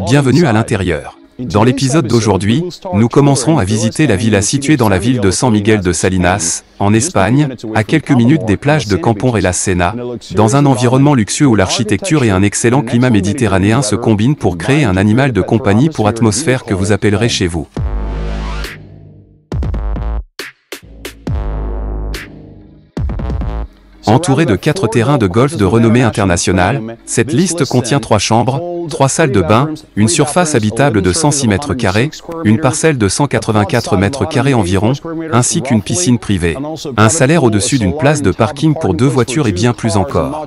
Bienvenue à l'intérieur. Dans l'épisode d'aujourd'hui, nous commencerons à visiter la villa située dans la ville de San Miguel de Salinas, en Espagne, à quelques minutes des plages de Campon et la Sena, dans un environnement luxueux où l'architecture et un excellent climat méditerranéen se combinent pour créer un animal de compagnie pour atmosphère que vous appellerez chez vous. Entouré de 4 terrains de golf de renommée internationale, cette liste contient 3 chambres, 3 salles de bain, une surface habitable de 106 mètres carrés, une parcelle de 184 mètres carrés environ, ainsi qu'une piscine privée, un salaire au-dessus d'une place de parking pour 2 voitures et bien plus encore.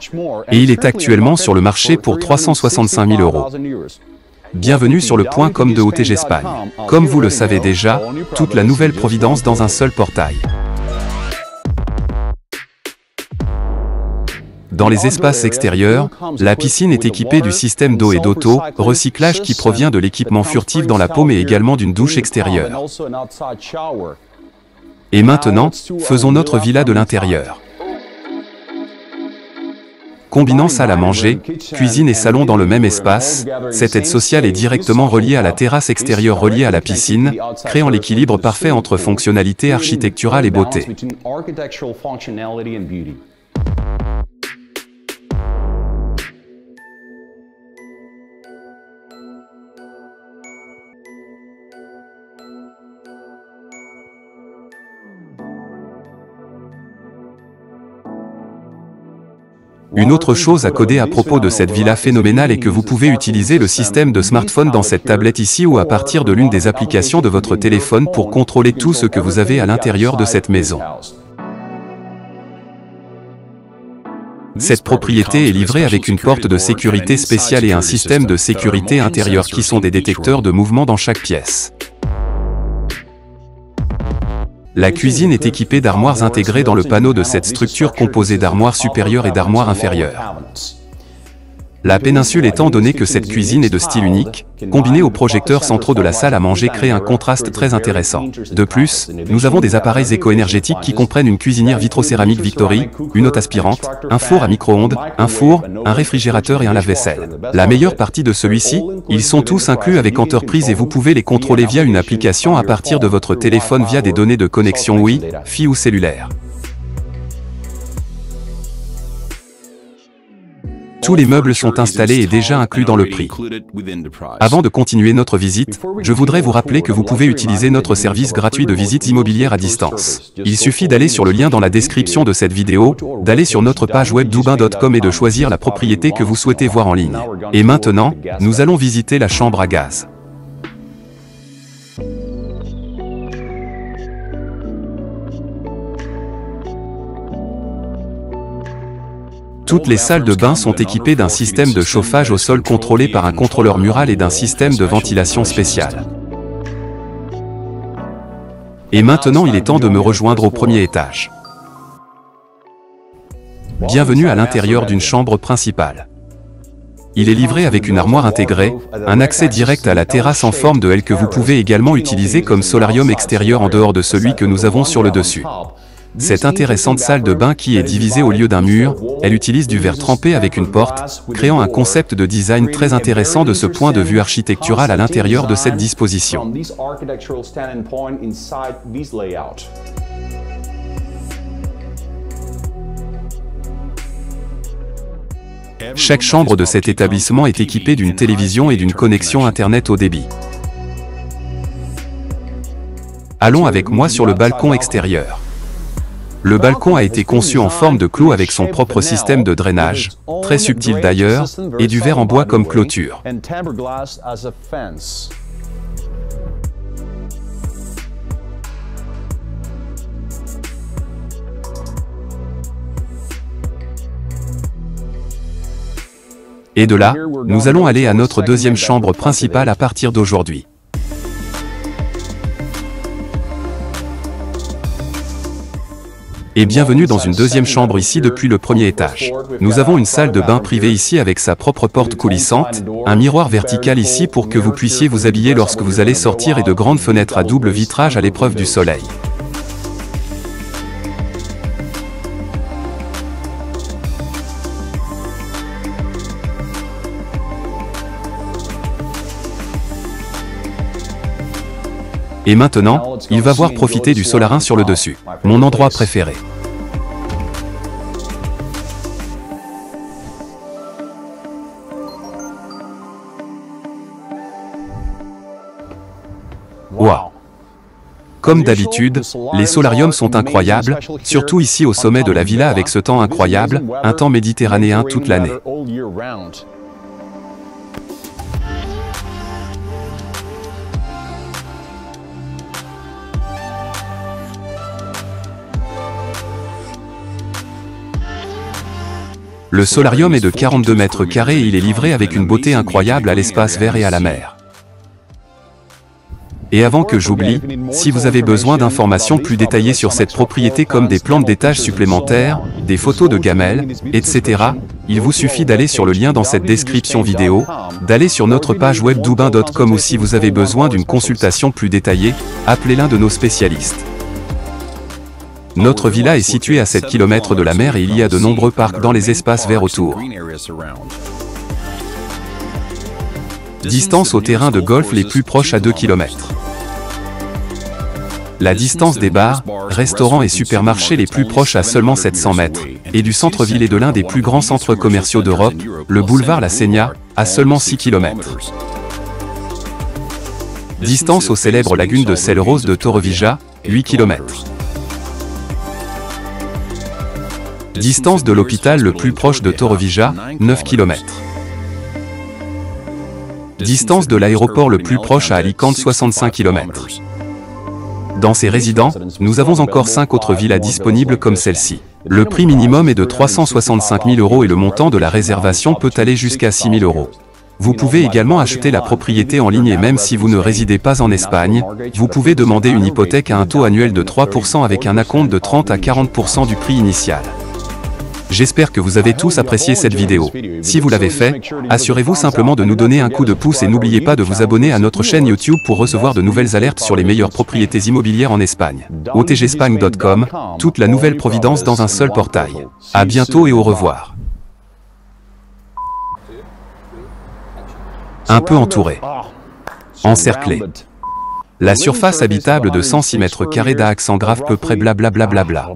Et il est actuellement sur le marché pour 365 000 €. Bienvenue sur le .com de OTG Espagne. Comme vous le savez déjà, toute la nouvelle providence dans un seul portail. Dans les espaces extérieurs, la piscine est équipée du système d'eau et d'auto-recyclage qui provient de l'équipement furtif dans la paume et également d'une douche extérieure. Et maintenant, faisons notre villa de l'intérieur. Combinant salle à manger, cuisine et salon dans le même espace, cette aide sociale est directement reliée à la terrasse extérieure reliée à la piscine, créant l'équilibre parfait entre fonctionnalité architecturale et beauté. Une autre chose à coder à propos de cette villa phénoménale est que vous pouvez utiliser le système de smartphone dans cette tablette ici ou à partir de l'une des applications de votre téléphone pour contrôler tout ce que vous avez à l'intérieur de cette maison. Cette propriété est livrée avec une porte de sécurité spéciale et un système de sécurité intérieure qui sont des détecteurs de mouvement dans chaque pièce. La cuisine est équipée d'armoires intégrées dans le panneau de cette structure composée d'armoires supérieures et d'armoires inférieures. La péninsule étant donné que cette cuisine est de style unique, combinée aux projecteurs centraux de la salle à manger crée un contraste très intéressant. De plus, nous avons des appareils éco-énergétiques qui comprennent une cuisinière vitrocéramique Victory, une hotte aspirante, un four à micro-ondes, un four, un réfrigérateur et un lave-vaisselle. La meilleure partie de celui-ci, ils sont tous inclus avec Enterprise et vous pouvez les contrôler via une application à partir de votre téléphone via des données de connexion Wi-Fi ou cellulaire. Tous les meubles sont installés et déjà inclus dans le prix. Avant de continuer notre visite, je voudrais vous rappeler que vous pouvez utiliser notre service gratuit de visite immobilière à distance. Il suffit d'aller sur le lien dans la description de cette vidéo, d'aller sur notre page web doubin.com et de choisir la propriété que vous souhaitez voir en ligne. Et maintenant, nous allons visiter la chambre à gaz. Toutes les salles de bain sont équipées d'un système de chauffage au sol contrôlé par un contrôleur mural et d'un système de ventilation spécial. Et maintenant il est temps de me rejoindre au premier étage. Bienvenue à l'intérieur d'une chambre principale. Il est livré avec une armoire intégrée, un accès direct à la terrasse en forme de L que vous pouvez également utiliser comme solarium extérieur en dehors de celui que nous avons sur le dessus. Cette intéressante salle de bain qui est divisée au lieu d'un mur, elle utilise du verre trempé avec une porte, créant un concept de design très intéressant de ce point de vue architectural à l'intérieur de cette disposition. Chaque chambre de cet établissement est équipée d'une télévision et d'une connexion Internet haut débit. Allons avec moi sur le balcon extérieur. Le balcon a été conçu en forme de clou avec son propre système de drainage, très subtil d'ailleurs, et du verre en bois comme clôture. Et de là, nous allons aller à notre deuxième chambre principale à partir d'aujourd'hui. Et bienvenue dans une deuxième chambre ici depuis le premier étage. Nous avons une salle de bain privée ici avec sa propre porte coulissante, un miroir vertical ici pour que vous puissiez vous habiller lorsque vous allez sortir et de grandes fenêtres à double vitrage à l'épreuve du soleil. Et maintenant, il va voir profiter du solarin sur le dessus. Mon endroit préféré. Waouh! Comme d'habitude, les solariums sont incroyables, surtout ici au sommet de la villa avec ce temps incroyable, un temps méditerranéen toute l'année. Le solarium est de 42 mètres carrés et il est livré avec une beauté incroyable à l'espace vert et à la mer. Et avant que j'oublie, si vous avez besoin d'informations plus détaillées sur cette propriété comme des plans d'étage supplémentaires, des photos de gamelles, etc., il vous suffit d'aller sur le lien dans cette description vidéo, d'aller sur notre page web doubin.com ou si vous avez besoin d'une consultation plus détaillée, appelez l'un de nos spécialistes. Notre villa est située à 7 km de la mer et il y a de nombreux parcs dans les espaces verts autour. Distance au terrain de golf les plus proches à 2 km. La distance des bars, restaurants et supermarchés les plus proches à seulement 700 mètres, et du centre-ville et de l'un des plus grands centres commerciaux d'Europe, le boulevard La Seña, à seulement 6 km. Distance aux célèbres lagunes de Sel Rose de Torrevieja, 8 km. Distance de l'hôpital le plus proche de Torrevieja, 9 km. Distance de l'aéroport le plus proche à Alicante, 65 km. Dans ces résidents, nous avons encore 5 autres villas disponibles comme celle-ci. Le prix minimum est de 365 000 € et le montant de la réservation peut aller jusqu'à 6 000 €. Vous pouvez également acheter la propriété en ligne et même si vous ne résidez pas en Espagne, vous pouvez demander une hypothèque à un taux annuel de 3% avec un acompte de 30 à 40% du prix initial. J'espère que vous avez tous apprécié cette vidéo. Si vous l'avez fait, assurez-vous simplement de nous donner un coup de pouce et n'oubliez pas de vous abonner à notre chaîne YouTube pour recevoir de nouvelles alertes sur les meilleures propriétés immobilières en Espagne. otgspagne.com, toute la nouvelle providence dans un seul portail. À bientôt et au revoir. Un peu entouré. Encerclé. La surface habitable de 106 mètres carrés d'accent grave peu près blablabla.